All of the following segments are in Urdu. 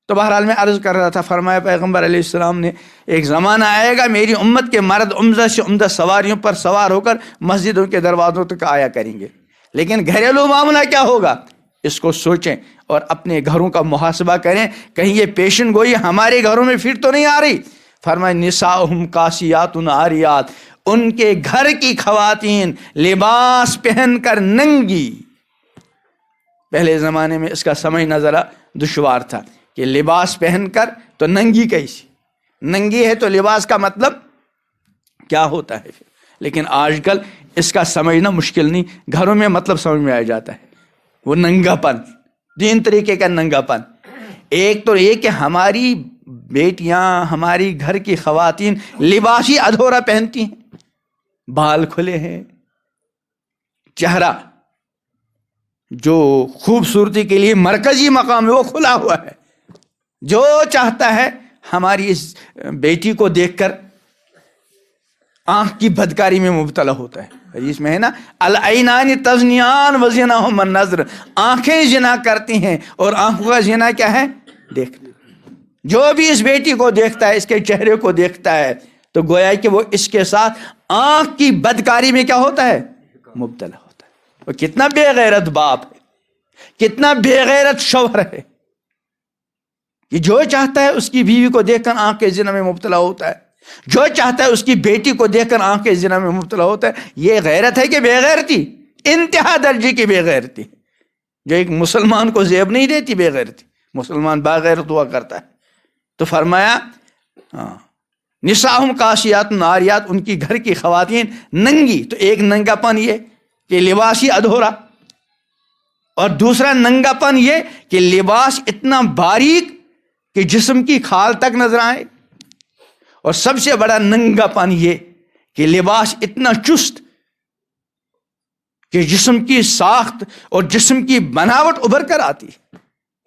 تو بہرحال میں عرض کر رہا تھا، فرمایا پیغمبر علیہ السلام نے ایک زمانہ آئے گا میری امت کے مرد عمدہ سے عمدہ سواریوں پر سوار ہو کر مسجدوں کے دروازوں تک آیا کریں گے، لیکن گھریلو معاملہ کیا ہوگا اس کو سوچیں اور اپنے گھروں کا محاسبہ کریں، کہیں یہ پیشن گوئی ہمارے گھروں میں پھر تو نہیں آ رہی۔ فرمایا نساؤہم کاسیات عاریات، ان کے گھر کی خواتین لباس پہن کر ننگی۔ پہلے زمانے میں اس کا سمجھنا ذرا دشوار تھا کہ لباس پہن کر تو ننگی کیسی، ننگی ہے تو لباس کا مطلب کیا ہوتا ہے، لیکن آج کل اس کا سمجھنا مشکل نہیں، گھروں میں مطلب سمجھ میں آ جاتا ہے، وہ ننگا پن، تین طریقے کا ننگا پن۔ ایک تو یہ کہ ہماری بیٹیاں، ہماری گھر کی خواتین لباس ہی ادھورا پہنتی ہیں، بال کھلے ہیں، چہرہ جو خوبصورتی کے لیے مرکزی مقام ہے وہ کھلا ہوا ہے، جو چاہتا ہے ہماری اس بیٹی کو دیکھ کر آنکھ کی بدکاری میں مبتلا ہوتا ہے۔ حدیث میں ہے نا العینان تزنیان وزناہما النظر، آنکھیں زنا کرتی ہیں اور آنکھوں کا زنا کیا ہے، دیکھنا۔ جو بھی اس بیٹی کو دیکھتا ہے، اس کے چہرے کو دیکھتا ہے، تو گویا کہ وہ اس کے ساتھ آنکھ کی بدکاری میں کیا ہوتا ہے، مبتلا ہوتا ہے۔ وہ کتنا بے غیرت باپ ہے، کتنا بے غیرت شوہر ہے کہ جو چاہتا ہے اس کی بیوی کو دیکھ کر آنکھ کے زنا میں مبتلا ہوتا ہے، جو چاہتا ہے اس کی بیٹی کو دیکھ کر آنکھ کے زنا میں مبتلا ہوتا ہے۔ یہ غیرت ہے کہ بے غیرتی؟ انتہا درجے کی بے غیرتی، جو ایک مسلمان کو زیب نہیں دیتی بے غیرتی، مسلمان باغیرت ہوا کرتا ہے۔ تو فرمایا نساؤہم کاسیات عاریات، ان کی گھر کی خواتین ننگی، تو ایک ننگا پن یہ کہ لباس ہی ادھورا، اور دوسرا ننگا پن یہ کہ لباس اتنا باریک کہ جسم کی کھال تک نظر آئے، اور سب سے بڑا ننگا پن یہ کہ لباس اتنا چست کہ جسم کی ساخت اور جسم کی بناوٹ ابھر کر آتی ہے،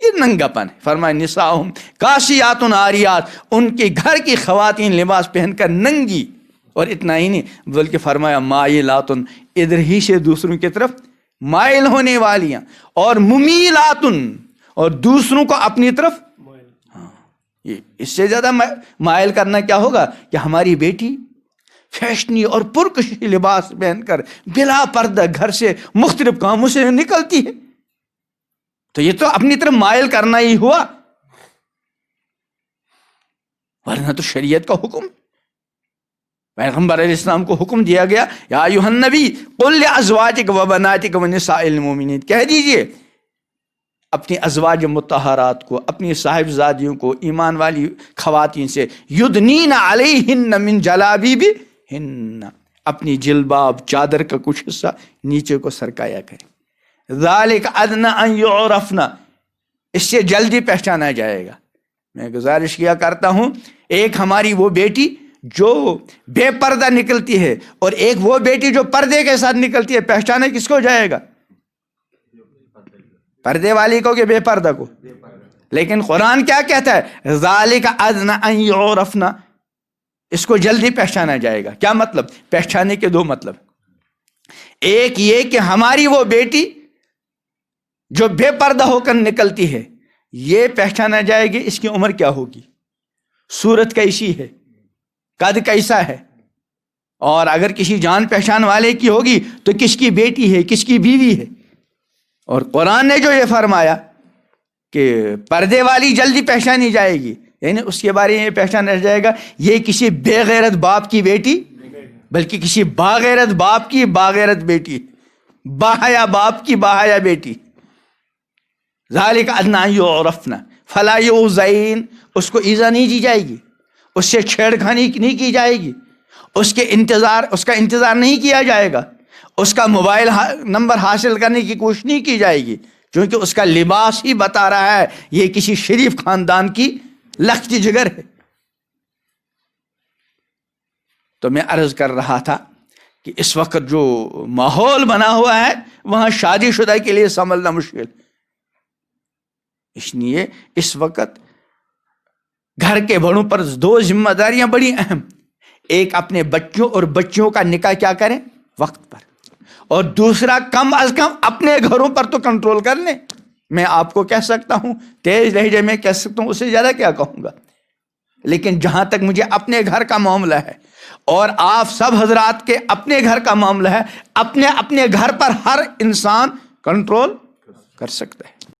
یہ ننگا پن ہے۔ فرمایا نساؤہم کاسیات عاریات، ان کے گھر کی خواتین لباس پہن کر ننگی، اور اتنا ہی نہیں بلکہ فرمایا مائلات، ادھر ہی سے دوسروں کی طرف مائل ہونے والیاں، اور ممیلات، اور دوسروں کو اپنی طرف، یہ اس سے زیادہ مائل کرنا کیا ہوگا کہ ہماری بیٹی فیشنی اور پرکشی لباس پہن کر بلا پردہ گھر سے مختلف کاموں سے نکلتی ہے، تو یہ تو اپنی طرف مائل کرنا ہی ہوا، ورنہ تو شریعت کا حکم، پیغمبر علیہ السلام کو حکم دیا گیا یا ایھا النبی قل لازواجک و بناتک و نساء المؤمنین، کہہ دیجئے اپنی ازواج مطہرات کو، اپنی صاحبزادیوں کو، ایمان والی خواتین سے، یدنین علیہن من جلابیبہن، اپنی جلباب چادر کا کچھ حصہ نیچے کو سرکایا کریں، ذالک ادنی ان یعرفن، اس سے جلدی پہچانا جائے گا۔ میں گزارش کیا کرتا ہوں، ایک ہماری وہ بیٹی جو بے پردہ نکلتی ہے، اور ایک وہ بیٹی جو پردے کے ساتھ نکلتی ہے، پہچانا کس کو جائے گا؟ پردے والی کو کہ بے پردہ کو؟ لیکن قرآن کیا کہتا ہے؟ ذالک ادنی ان یعرفن، اس کو جلدی پہچانا جائے گا۔ کیا مطلب؟ پہچانے کے دو مطلب، ایک یہ کہ ہماری وہ بیٹی جو بے پردہ ہو کر نکلتی ہے، یہ پہچانا جائے گی اس کی عمر کیا ہوگی، صورت کیسی ہے، قد کیسا ہے، اور اگر کسی جان پہچان والے کی ہوگی تو کس کی بیٹی ہے، کس کی بیوی ہے۔ اور قرآن نے جو یہ فرمایا کہ پردے والی جلدی پہچانی جائے گی، یعنی اس کے بارے میں یہ پہچانا جائے گا یہ کسی بے غیرت باپ کی بیٹی، بلکہ کسی باغیرت باپ کی باغیرت بیٹی، باحیا باپ کی باحیا بیٹی۔ ذالک ادنی ان یعرفن فلا یؤذین، اس کو ایذا نہیں دی جائے گی، اس سے چھیڑخانی نہیں کی جائے گی، اس کا انتظار نہیں کیا جائے گا، اس کا موبائل نمبر حاصل کرنے کی کوشش نہیں کی جائے گی، کیونکہ اس کا لباس ہی بتا رہا ہے یہ کسی شریف خاندان کی لختی جگر ہے۔ تو میں عرض کر رہا تھا کہ اس وقت جو ماحول بنا ہوا ہے وہاں شادی شدہ کے لیے سنبھلنا مشکل، اس لیے اس وقت گھر کے بڑوں پر دو ذمہ داریاں بڑی اہم، ایک اپنے بچوں اور بچیوں کا نکاح کیا کریں وقت پر، اور دوسرا کم از کم اپنے گھروں پر تو کنٹرول کر لیں، میں آپ کو کہہ سکتا ہوں، تیز لہجے میں کہہ سکتا ہوں، اس سے زیادہ کیا کہوں گا. لیکن جہاں تک مجھے اپنے گھر کا معاملہ ہے اور آپ سب حضرات کے اپنے گھر کا معاملہ ہے، اپنے اپنے گھر پر ہر انسان کنٹرول کر سکتا ہے.